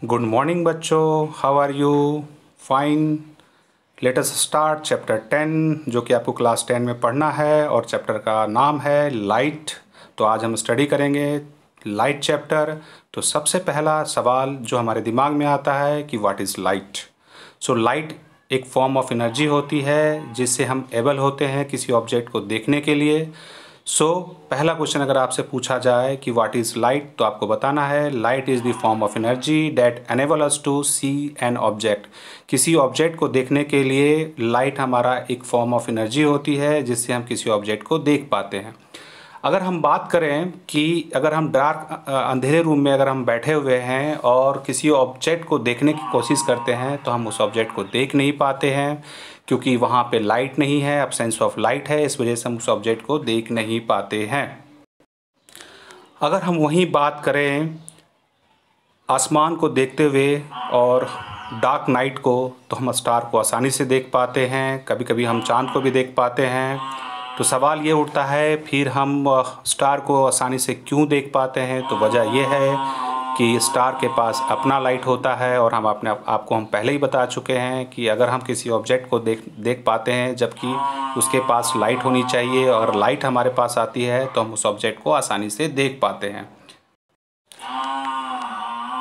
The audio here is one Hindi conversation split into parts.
गुड मॉर्निंग बच्चों, how are you? Fine. Let us start chapter 10 जो कि आपको क्लास 10 में पढ़ना है और चैप्टर का नाम है लाइट। तो आज हम स्टडी करेंगे लाइट चैप्टर। तो सबसे पहला सवाल जो हमारे दिमाग में आता है कि what is light. So light एक फॉर्म ऑफ एनर्जी होती है जिससे हम एबल होते हैं किसी ऑब्जेक्ट को देखने के लिए। पहला क्वेश्चन अगर आपसे पूछा जाए कि व्हाट इज़ लाइट, तो आपको बताना है light is the form of energy that enable us to see an object. किसी ऑब्जेक्ट को देखने के लिए लाइट हमारा एक फॉर्म ऑफ एनर्जी होती है जिससे हम किसी ऑब्जेक्ट को देख पाते हैं। अगर हम बात करें कि अगर हम डार्क अंधेरे रूम में अगर हम बैठे हुए हैं और किसी ऑब्जेक्ट को देखने की कोशिश करते हैं तो हम उस ऑब्जेक्ट को देख नहीं पाते हैं क्योंकि वहाँ पे लाइट नहीं है, एब्सेंस ऑफ लाइट है, इस वजह से हम उस ऑब्जेक्ट को देख नहीं पाते हैं। अगर हम वहीं बात करें आसमान को देखते हुए और डार्क नाइट को, तो हम स्टार को आसानी से देख पाते हैं, कभी कभी हम चाँद को भी देख पाते हैं। तो सवाल ये उठता है फिर हम स्टार को आसानी से क्यों देख पाते हैं। तो वजह यह है कि स्टार के पास अपना लाइट होता है और हम अपने आपको हम पहले ही बता चुके हैं कि अगर हम किसी ऑब्जेक्ट को देख पाते हैं जबकि उसके पास लाइट होनी चाहिए, और लाइट हमारे पास आती है तो हम उस ऑब्जेक्ट को आसानी से देख पाते हैं।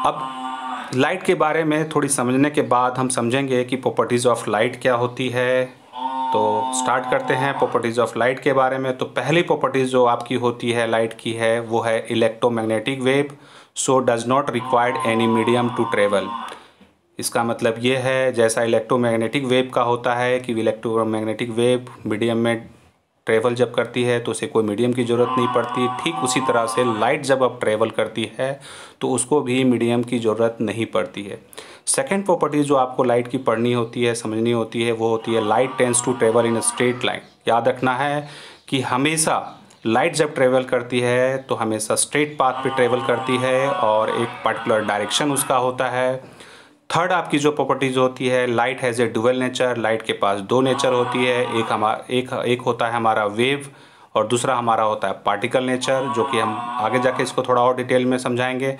अब लाइट के बारे में थोड़ी समझने के बाद हम समझेंगे कि प्रॉपर्टीज़ ऑफ लाइट क्या होती है। तो स्टार्ट करते हैं प्रॉपर्टीज़ ऑफ लाइट के बारे में। तो पहली प्रॉपर्टीज़ जो आपकी होती है लाइट की है वो है electromagnetic wave so does not required any medium to travel. इसका मतलब ये है जैसा इलेक्ट्रोमैग्नेटिक वेव का होता है कि इलेक्ट्रोमैग्नेटिक वेव मीडियम में ट्रेवल जब करती है तो उसे कोई मीडियम की ज़रूरत नहीं पड़ती, ठीक उसी तरह से लाइट जब अब ट्रेवल करती है तो उसको भी मीडियम की ज़रूरत नहीं पड़ती है। सेकेंड प्रॉपर्टी जो आपको लाइट की पढ़नी होती है, समझनी होती है, वो होती है light tends to travel in straight line. याद रखना है कि हमेशा लाइट जब ट्रेवल करती है तो हमेशा स्ट्रेट पाथ पे ट्रेवल करती है और एक पर्टिकुलर डायरेक्शन उसका होता है। थर्ड आपकी जो प्रॉपर्टीज़ होती है light has A dual nature. Light के पास दो नेचर होती है, एक होता है हमारा वेव और दूसरा हमारा होता है पार्टिकल नेचर, जो कि हम आगे जाके इसको थोड़ा और डिटेल में समझाएंगे।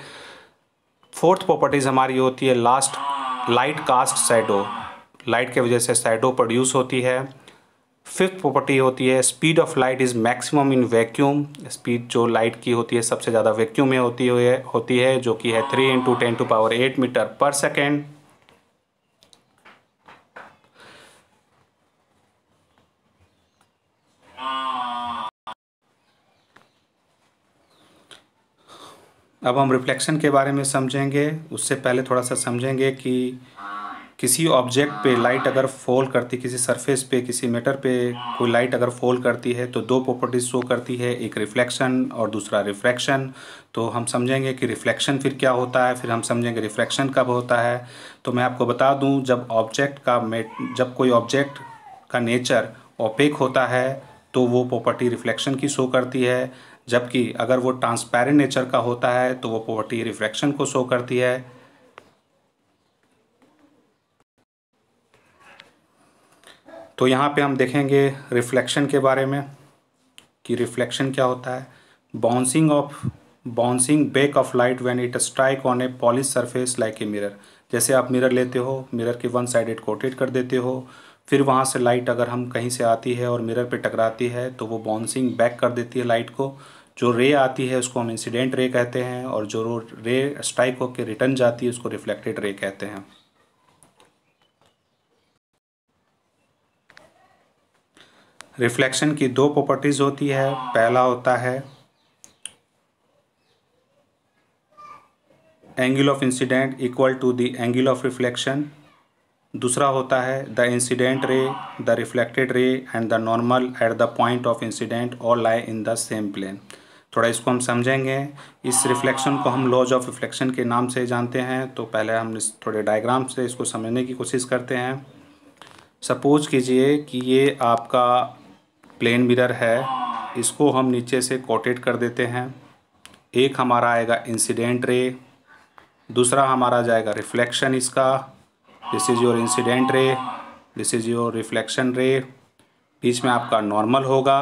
फोर्थ प्रॉपर्टीज़ हमारी होती है लाइट कास्ट शैडो। लाइट के वजह से शैडो प्रोड्यूस होती है। फिफ्थ प्रॉपर्टी होती है speed of light is maximum in vacuum. Speed जो लाइट की होती है सबसे ज़्यादा वैक्यूम में होती है जो कि है 3 × 10⁸ मीटर पर सेकेंड। अब हम रिफ्लेक्शन के बारे में समझेंगे। उससे पहले थोड़ा सा समझेंगे कि किसी ऑब्जेक्ट पे लाइट अगर फॉल करती, किसी सरफेस पे, किसी मैटर पे कोई लाइट अगर फॉल करती है तो दो प्रॉपर्टीज शो करती है, एक रिफ्लेक्शन और दूसरा रिफ्रैक्शन। तो हम समझेंगे कि रिफ्लेक्शन फिर क्या होता है, फिर हम समझेंगे रिफ्रैक्शन कब होता है। तो मैं आपको बता दूं जब कोई ऑब्जेक्ट का नेचर ओपेक होता है तो वो प्रॉपर्टी रिफ्लेक्शन की शो करती है, जबकि अगर वो ट्रांसपेरेंट नेचर का होता है तो वो प्रॉपर्टी रिफ्रैक्शन को शो करती है। तो यहाँ पे हम देखेंगे रिफ्लेक्शन के बारे में कि रिफ्लेक्शन क्या होता है। Bouncing back of light when it strike on A polish surface like a mirror. जैसे आप मिरर लेते हो, मिरर के वन साइडेड कोटेड कर देते हो, फिर वहाँ से लाइट अगर हम कहीं से आती है और मिरर पे टकराती है तो वो बाउंसिंग बैक कर देती है लाइट को। जो रे आती है उसको हम इंसिडेंट रे कहते हैं और जो रे स्ट्राइक होकर रिटर्न जाती है उसको रिफ्लेक्टेड रे कहते हैं। रिफ्लेक्शन की दो प्रॉपर्टीज़ होती है। पहला होता है angle of incident equal to the angle of reflection. दूसरा होता है the incident ray, the reflected ray and the normal at the point of incident all lie in the same plane. थोड़ा इसको हम समझेंगे। इस रिफ्लेक्शन को हम लॉज ऑफ रिफ्लेक्शन के नाम से जानते हैं। तो पहले हम इस थोड़े डायग्राम से इसको समझने की कोशिश करते हैं। सपोज कीजिए कि ये आपका प्लेन मिरर है, इसको हम नीचे से कोटेड कर देते हैं। एक हमारा आएगा इंसिडेंट रे, दूसरा हमारा जाएगा रिफ्लेक्शन इसका। This is your incident ray, this is your reflection रे। बीच में आपका नॉर्मल होगा।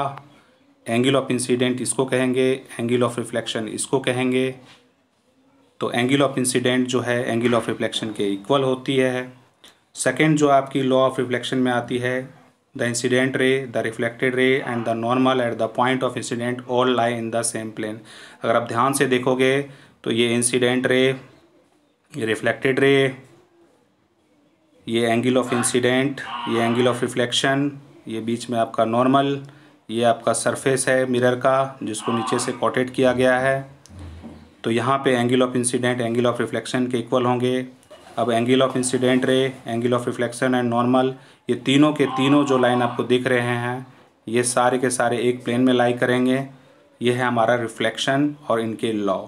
एंगल ऑफ इंसिडेंट इसको कहेंगे, एंगल ऑफ रिफ्लेक्शन इसको कहेंगे। तो एंगल ऑफ इंसिडेंट जो है एंगल ऑफ रिफ्लेक्शन के इक्वल होती है। सेकेंड जो आपकी लॉ ऑफ रिफ्लेक्शन में आती है, the incident ray, the reflected ray and the normal at the point of incident all lie in the same plane. अगर आप ध्यान से देखोगे तो ये इंसिडेंट रे, ये रिफ्लेक्टेड रे, ये एंगल ऑफ इंसिडेंट, ये एंगल ऑफ रिफ्लेक्शन, ये बीच में आपका नॉर्मल, ये आपका सरफेस है मिरर का जिसको नीचे से कॉटेड किया गया है। तो यहाँ पे angle of incident angle of reflection के इक्वल होंगे। अब angle of incident ray, angle of reflection and normal, ये तीनों के तीनों जो लाइन आपको दिख रहे हैं ये सारे के सारे एक प्लेन में लाई करेंगे। ये है हमारा रिफ्लेक्शन और इनके लॉ।